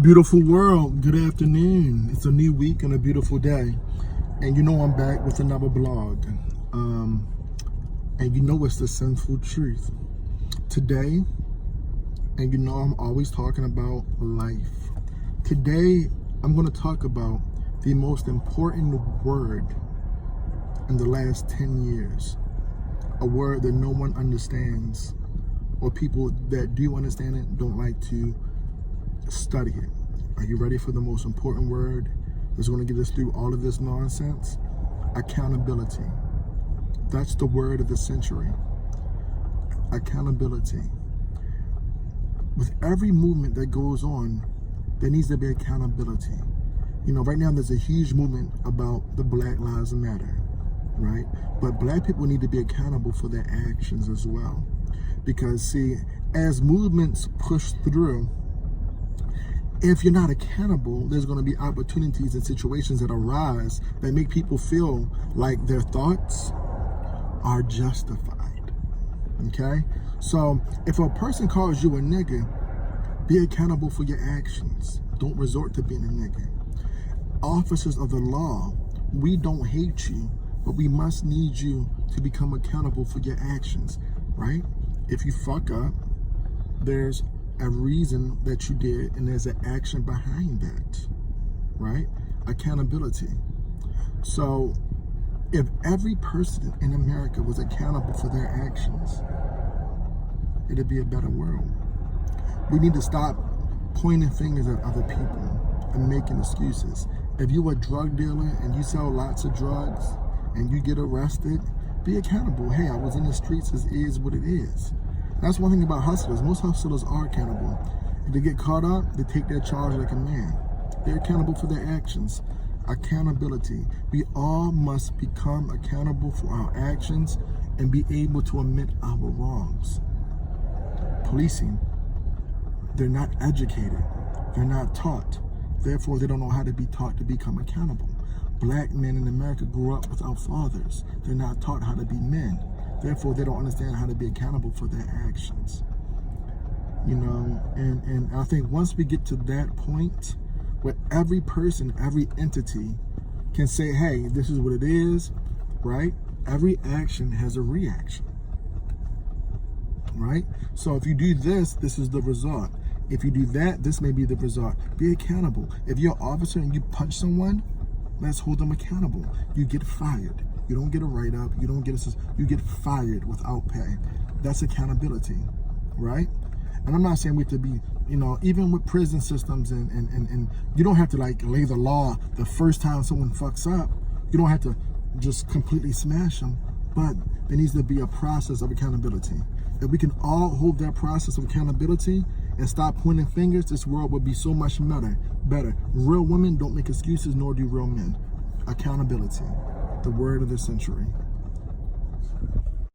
Beautiful world, good afternoon. It's a new week and a beautiful day. And you know I'm back with another blog. And you know it's the sinful truth. Today, and you know I'm always talking about life. Today, I'm going to talk about the most important word in the last 10 years. A word that no one understands, or people that do understand it don't like to study it. Are you ready for the most important word that's going to get us through all of this nonsense? Accountability. That's the word of the century. Accountability. With every movement that goes on, there needs to be accountability. You know, right now there's a huge movement about the Black Lives Matter, right? But black people need to be accountable for their actions as well. Because see, as movements push through, if you're not accountable, there's going to be opportunities and situations that arise that make people feel like their thoughts are justified. Okay? So if a person calls you a nigger, be accountable for your actions. Don't resort to being a nigger. Officers of the law, we don't hate you, but we must need you to become accountable for your actions, right? If you fuck up, there's a reason that you did, and there's an action behind that, right? Accountability. So if every person in America was accountable for their actions, it'd be a better world. We need to stop pointing fingers at other people and making excuses. If you're a drug dealer and you sell lots of drugs and you get arrested, be accountable. Hey, I was in the streets, it is what it is. That's one thing about hustlers. Most hustlers are accountable. If they get caught up, they take their charge like a man. They're accountable for their actions. Accountability. We all must become accountable for our actions and be able to admit our wrongs. Policing, they're not educated. They're not taught. Therefore, they don't know how to be taught to become accountable. Black men in America grew up without fathers. They're not taught how to be men. Therefore, they don't understand how to be accountable for their actions. You know, and I think once we get to that point where every person, every entity can say, hey, this is what it is, right? Every action has a reaction, right? So if you do this, this is the result. If you do that, this may be the result. Be accountable. If you're an officer and you punch someone, let's hold them accountable. You get fired. You don't get a write-up. You don't get you get fired without pay. That's accountability, right? And I'm not saying we have to be, you know, even with prison systems and you don't have to like lay the law the first time someone fucks up. You don't have to just completely smash them, but there needs to be a process of accountability. If we can all hold that process of accountability and stop pointing fingers, this world would be so much better. Real women don't make excuses, nor do real men. Accountability, the word of the century.